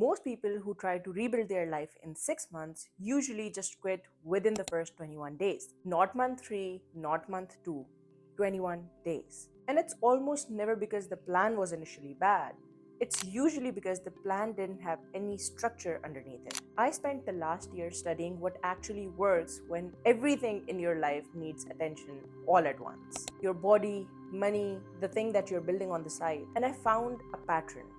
Most people who try to rebuild their life in 6 months usually just quit within the first 21 days. Not month 3, not month 2, 21 days. And it's almost never because the plan was initially bad. It's usually because the plan didn't have any structure underneath it. I spent the last year studying what actually works when everything in your life needs attention all at once: your body, money, the thing that you're building on the side. And I found a pattern: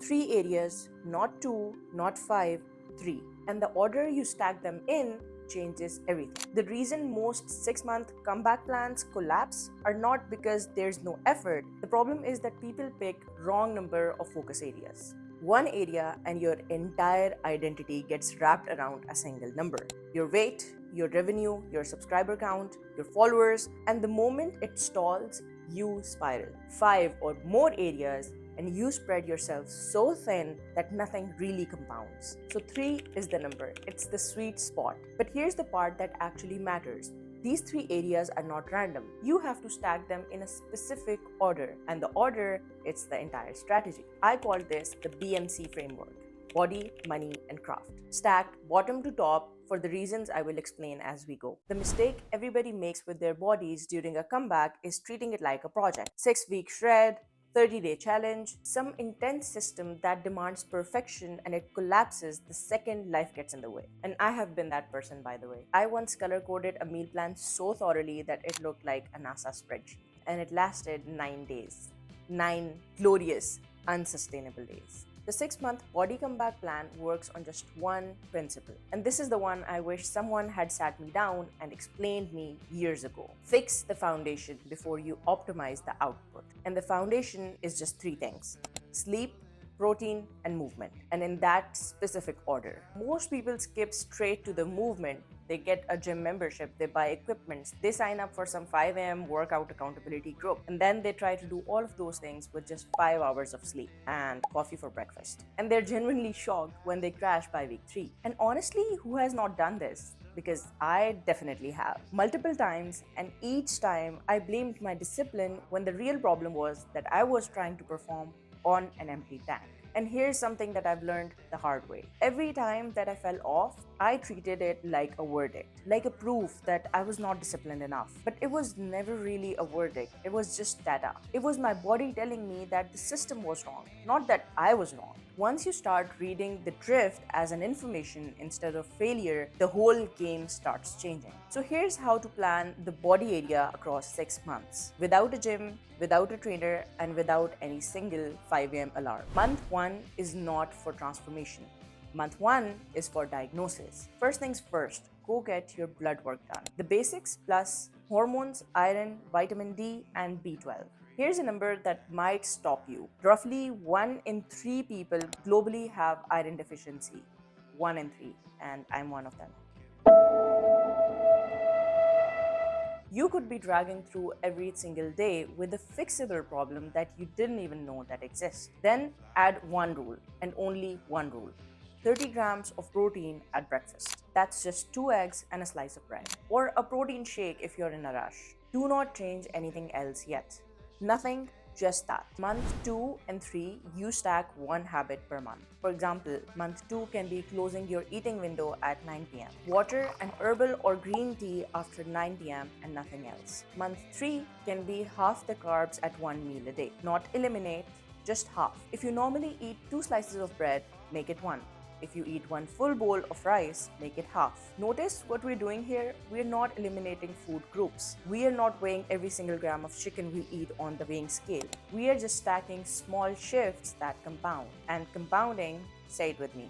three areas, not two, not five, three. And the order you stack them in changes everything. The reason most 6 month comeback plans collapse are not because there's no effort. The problem is that people pick wrong number of focus areas. One area and your entire identity gets wrapped around a single number: your weight, your revenue, your subscriber count, your followers, and the moment it stalls, you spiral. Five or more areas and you spread yourself so thin that nothing really compounds. So 3 is the number, it's the sweet spot. But here's the part that actually matters: these three areas are not random. You have to stack them in a specific order, and the order, it's the entire strategy. I call this the BMC framework: body, money, and craft. Stacked bottom to top for the reasons I will explain as we go. The mistake everybody makes with their bodies during a comeback is treating it like a project. 6 week shred, 30-day challenge, some intense system that demands perfection and it collapses the second life gets in the way. And I have been that person, by the way. I once color coded a meal plan so thoroughly that it looked like a NASA spreadsheet. And it lasted 9 days. 9 glorious, unsustainable days. The 6 month body comeback plan works on just one principle. And this is the one I wish someone had sat me down and explained me years ago. Fix the foundation before you optimize the output. And the foundation is just three things: sleep, protein, and movement. And in that specific order. Most people skip straight to the movement. They get a gym membership, they buy equipment, they sign up for some 5 a.m. workout accountability group, and then they try to do all of those things with just 5 hours of sleep and coffee for breakfast. And they're genuinely shocked when they crash by week 3. And honestly, who has not done this? Because I definitely have. Multiple times, and each time I blamed my discipline when the real problem was that I was trying to perform on an empty tank. And here's something that I've learned the hard way. Every time that I fell off, I treated it like a verdict, like a proof that I was not disciplined enough. But it was never really a verdict, it was just data. It was my body telling me that the system was wrong, not that I was wrong. Once you start reading the drift as an information instead of failure, the whole game starts changing. So here's how to plan the body area across 6 months. Without a gym, without a trainer, and without any single 5 a.m. alarm. Month 1 is not for transformation. Month 1 is for diagnosis. First things first, go get your blood work done. The basics plus hormones, iron, vitamin D, and B12. Here's a number that might stop you. Roughly 1 in 3 people globally have iron deficiency. 1 in 3, and I'm one of them. You could be dragging through every single day with a fixable problem that you didn't even know that exists. Then add one rule, and only one rule: 30 grams of protein at breakfast. That's just 2 eggs and a slice of bread. Or a protein shake if you're in a rush. Do not change anything else yet. Nothing, just that. Month 2 and 3, you stack one habit per month. For example, month 2 can be closing your eating window at 9 p.m. Water and herbal or green tea after 9 p.m. and nothing else. Month 3 can be half the carbs at one meal a day. Not eliminate, just half. If you normally eat 2 slices of bread, make it 1. If you eat 1 full bowl of rice, make it half. Notice what we're doing here? We're not eliminating food groups. We are not weighing every single gram of chicken we eat on the weighing scale. We are just stacking small shifts that compound. And compounding, say it with me,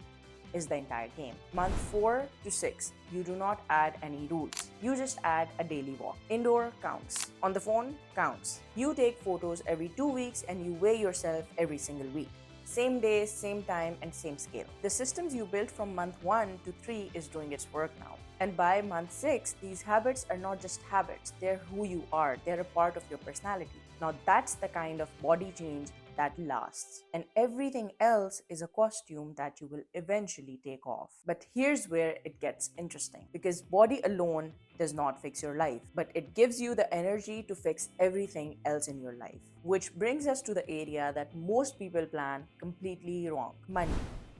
is the entire game. Month 4 to 6, you do not add any rules. You just add a daily walk. Indoor counts. On the phone counts. You take photos every 2 weeks and you weigh yourself every single week. Same day, same time, and same scale. The systems you built from month 1 to 3 is doing its work now. And by month 6, these habits are not just habits, they're who you are, they're a part of your personality. Now that's the kind of body change that lasts. And everything else is a costume that you will eventually take off. But here's where it gets interesting, because body alone does not fix your life, but it gives you the energy to fix everything else in your life. Which brings us to the area that most people plan completely wrong: money.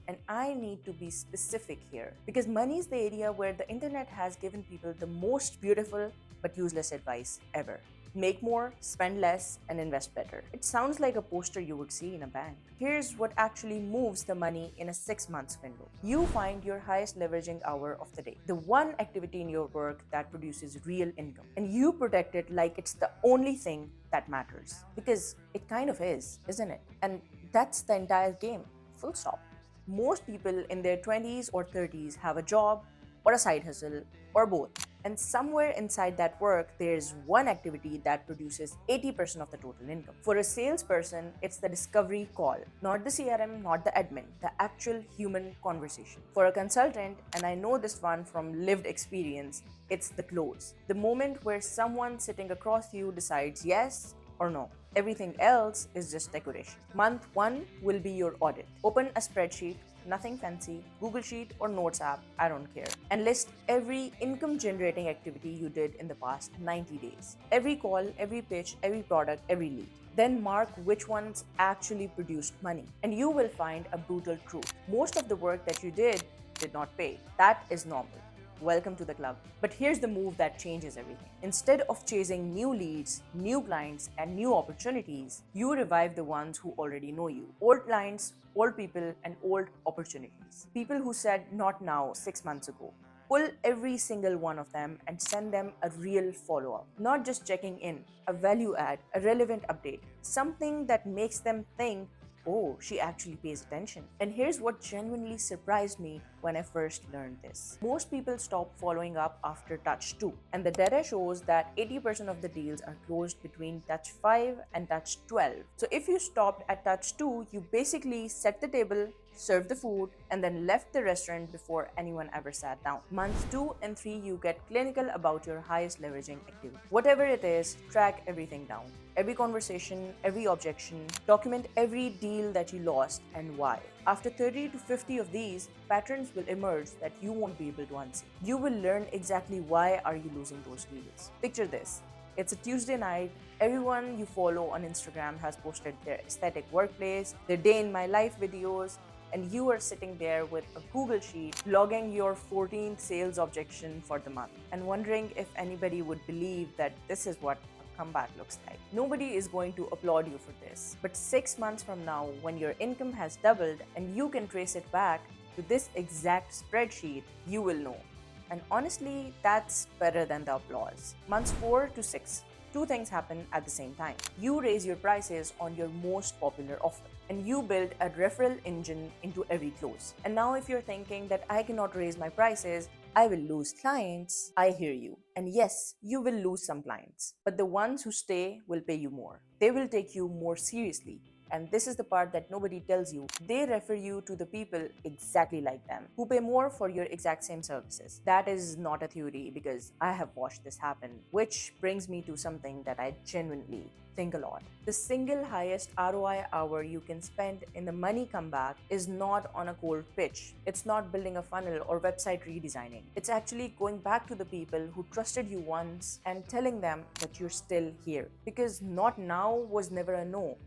And I need to be specific here because money is the area where the internet has given people the most beautiful but useless advice ever. Make more, spend less, and invest better. It sounds like a poster you would see in a bank. Here's what actually moves the money in a 6 months window. You find your highest leveraging hour of the day, the one activity in your work that produces real income, and you protect it like it's the only thing that matters. Because it kind of is, isn't it? And that's the entire game. Full stop. Most people in their 20s or 30s have a job or a side hustle or both. And somewhere inside that work, there's one activity that produces 80% of the total income. For a salesperson, it's the discovery call, not the CRM, not the admin, the actual human conversation. For a consultant, and I know this one from lived experience, it's the close. The moment where someone sitting across you decides yes or no. Everything else is just decoration. Month one will be your audit. Open a spreadsheet, nothing fancy, Google Sheet or Notes app, I don't care, and list every income generating activity you did in the past 90 days. Every call, every pitch, every product, every lead. Then mark which ones actually produced money. And you will find a brutal truth. Most of the work that you did not pay. That is normal. Welcome to the club. But here's the move that changes everything. Instead of chasing new leads, new clients, and new opportunities, you revive the ones who already know you. Old clients, old people, and old opportunities. People who said not now 6 months ago. Pull every single one of them and send them a real follow up. Not just checking in, a value add, a relevant update, something that makes them think, oh, she actually pays attention. And here's what genuinely surprised me when I first learned this. Most people stop following up after touch 2, and the data shows that 80% of the deals are closed between touch 5 and touch 12. So if you stopped at touch 2, you basically set the table, served the food, and then left the restaurant before anyone ever sat down. Months 2 and 3, you get clinical about your highest leveraging activity. Whatever it is, track everything down. Every conversation, every objection, document every deal that you lost and why. After 30 to 50 of these, patterns will emerge that you won't be able to unsee. You will learn exactly why are you losing those deals. Picture this. It's a Tuesday night. Everyone you follow on Instagram has posted their aesthetic workplace, their day in my life videos, and you are sitting there with a Google Sheet logging your 14th sales objection for the month and wondering if anybody would believe that this is what comeback looks like. Nobody is going to applaud you for this. But 6 months from now, when your income has doubled and you can trace it back to this exact spreadsheet, you will know. And honestly, that's better than the applause. Months 4 to 6, two things happen at the same time. You raise your prices on your most popular offer, and you build a referral engine into every close. And now, if you're thinking that I cannot raise my prices, I will lose clients, I hear you. And yes, you will lose some clients, but the ones who stay will pay you more. They will take you more seriously. And this is the part that nobody tells you. They refer you to the people exactly like them who pay more for your exact same services. That is not a theory because I have watched this happen, which brings me to something that I genuinely think a lot. The single highest ROI hour you can spend in the money comeback is not on a cold pitch. It's not building a funnel or website redesigning. It's actually going back to the people who trusted you once and telling them that you're still here. Because not now was never a no.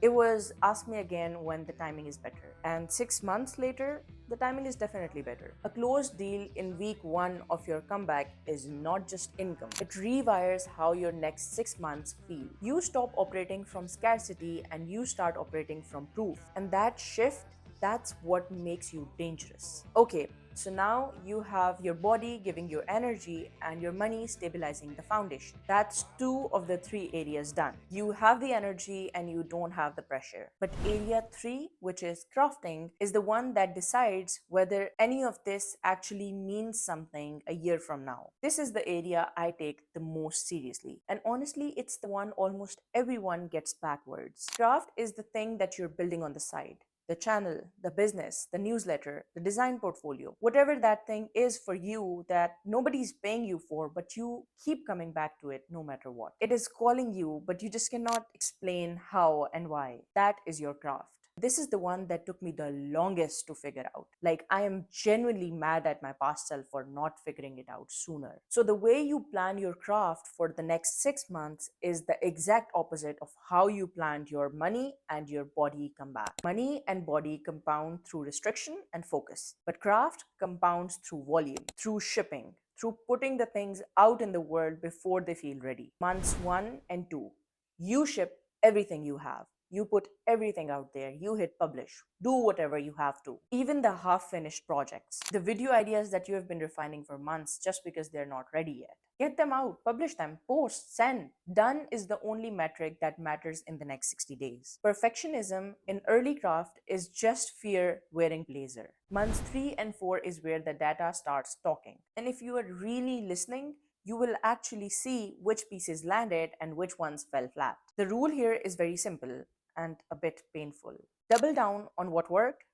It was ask me again when the timing is better. And 6 months later, the timing is definitely better. A closed deal in week 1 of your comeback is not just income, it rewires how your next 6 months feel. You stop operating from scarcity and you start operating from proof. And that shift, that's what makes you dangerous. Okay, so now you have your body giving you energy and your money stabilizing the foundation. That's 2 of the 3 areas done. You have the energy and you don't have the pressure. But area 3, which is crafting, is the one that decides whether any of this actually means something a year from now. This is the area I take the most seriously. And honestly, it's the one almost everyone gets backwards. Craft is the thing that you're building on the side, the channel, the business, the newsletter, the design portfolio, whatever that thing is for you that nobody's paying you for, but you keep coming back to it no matter what. It is calling you, but you just cannot explain how and why. That is your craft. This is the one that took me the longest to figure out. Like, I am genuinely mad at my past self for not figuring it out sooner. So, the way you plan your craft for the next 6 months is the exact opposite of how you planned your money and your body come back. Money and body compound through restriction and focus, but craft compounds through volume, through shipping, through putting the things out in the world before they feel ready. Months 1 and 2, you ship everything you have. You put everything out there. You hit publish. Do whatever you have to. Even the half finished projects, the video ideas that you have been refining for months just because they're not ready yet. Get them out, publish them, post, send. Done is the only metric that matters in the next 60 days. Perfectionism in early craft is just fear wearing blazer. Months 3 and 4 is where the data starts talking. And if you are really listening, you will actually see which pieces landed and which ones fell flat. The rule here is very simple and a bit painful. Double down on what worked,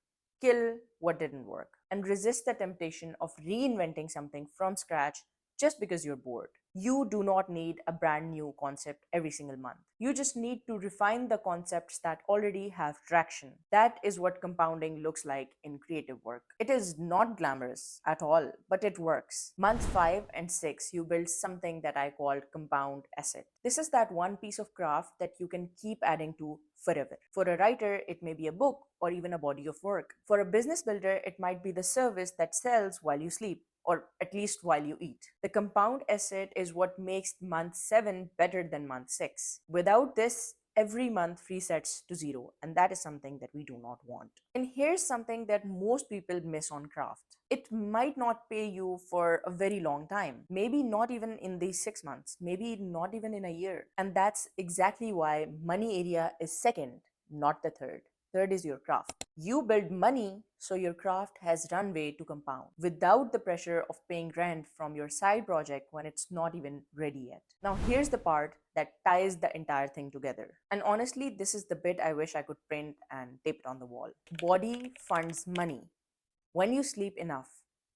kill what didn't work, and resist the temptation of reinventing something from scratch just because you're bored. You do not need a brand new concept every single month. You just need to refine the concepts that already have traction. That is what compounding looks like in creative work. It is not glamorous at all, but it works. Month 5 and 6, you build something that I call compound asset. This is that one piece of craft that you can keep adding to forever. For a writer, it may be a book or even a body of work. For a business builder, it might be the service that sells while you sleep, or at least while you eat. The compound asset is what makes month 7 better than month 6. Without this, every month resets to zero, and that is something that we do not want. And here's something that most people miss on craft. It might not pay you for a very long time, maybe not even in these 6 months, maybe not even in a year. And that's exactly why money area is second, not the third. Third is your craft. You build money so your craft has runway to compound without the pressure of paying rent from your side project when it's not even ready yet. Now, here's the part that ties the entire thing together. And honestly, this is the bit I wish I could print and tape it on the wall. Body funds money. When you sleep enough,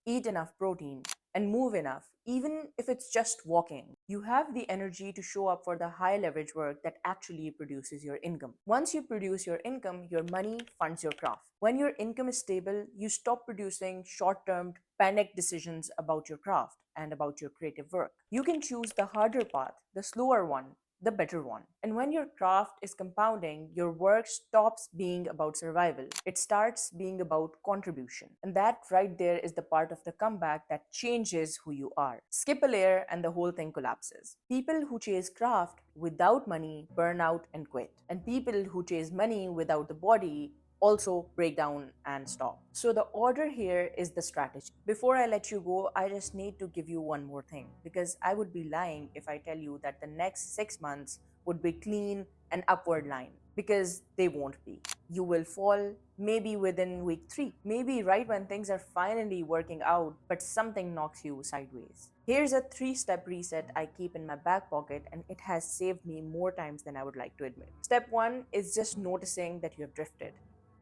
eat enough protein, and move enough, even if it's just walking, you have the energy to show up for the high leverage work that actually produces your income. Once you produce your income, your money funds your craft. When your income is stable, you stop producing short term panic decisions about your craft and about your creative work. You can choose the harder path, the slower one, the better one. And when your craft is compounding, your work stops being about survival. It starts being about contribution. And that right there is the part of the comeback that changes who you are. Skip a layer and the whole thing collapses. People who chase craft without money burn out and quit. And people who chase money without the body also break down and stop. So the order here is the strategy. Before I let you go, I just need to give you one more thing, because I would be lying if I tell you that the next 6 months would be clean and upward line, because they won't be. You will fall maybe within week 3, maybe right when things are finally working out, but something knocks you sideways. Here's a 3-step reset I keep in my back pocket, and it has saved me more times than I would like to admit. Step 1 is just noticing that you have drifted.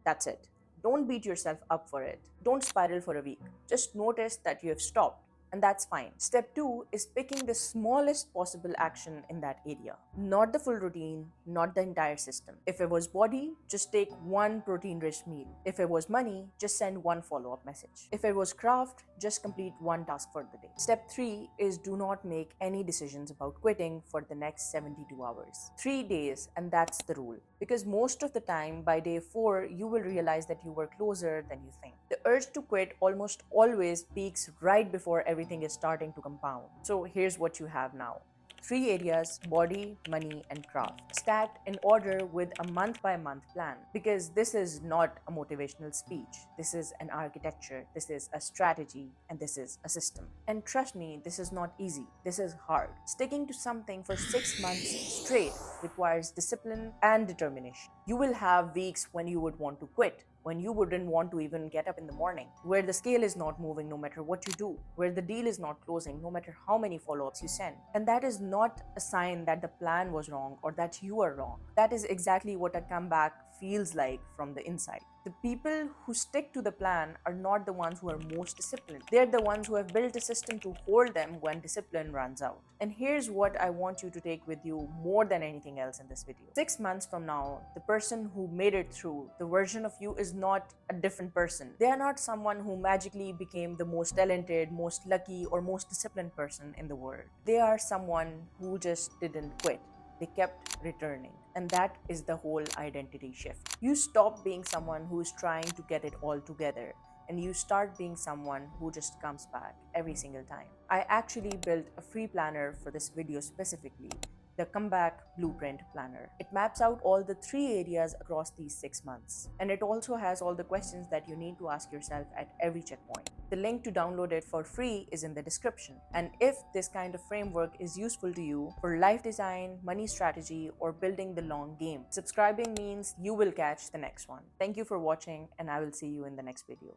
That's it. Don't beat yourself up for it. Don't spiral for a week. Just notice that you have stopped, and that's fine. Step 2 is picking the smallest possible action in that area. Not the full routine, not the entire system. If it was body, just take one protein-rich meal. If it was money, just send one follow-up message. If it was craft, just complete one task for the day. Step 3 is do not make any decisions about quitting for the next 72 hours. 3 days, and that's the rule. Because most of the time, by day 4, you will realize that you were closer than you think. The urge to quit almost always peaks right before everything is starting to compound. So here's what you have now. 3 areas: body, money, and craft, stacked in order with a month by month plan. Because this is not a motivational speech. This is an architecture, this is a strategy, and this is a system. And trust me, this is not easy. This is hard. Sticking to something for 6 months straight requires discipline and determination. You will have weeks when you would want to quit, when you wouldn't want to even get up in the morning, where the scale is not moving no matter what you do, where the deal is not closing no matter how many follow-ups you send. And that is not a sign that the plan was wrong or that you are wrong. That is exactly what a comeback feels like from the inside. The people who stick to the plan are not the ones who are most disciplined. They're the ones who have built a system to hold them when discipline runs out. And here's what I want you to take with you more than anything else in this video. 6 months from now, the person who made it through, the version of you is not a different person. They are not someone who magically became the most talented, most lucky, or most disciplined person in the world. They are someone who just didn't quit. They kept returning. And that is the whole identity shift. You stop being someone who is trying to get it all together and you start being someone who just comes back every single time. I actually built a free planner for this video specifically, the Comeback Blueprint Planner. It maps out all the 3 areas across these 6 months. And it also has all the questions that you need to ask yourself at every checkpoint. The link to download it for free is in the description. And if this kind of framework is useful to you for life design, money strategy, or building the long game, subscribing means you will catch the next one. Thank you for watching, and I will see you in the next video.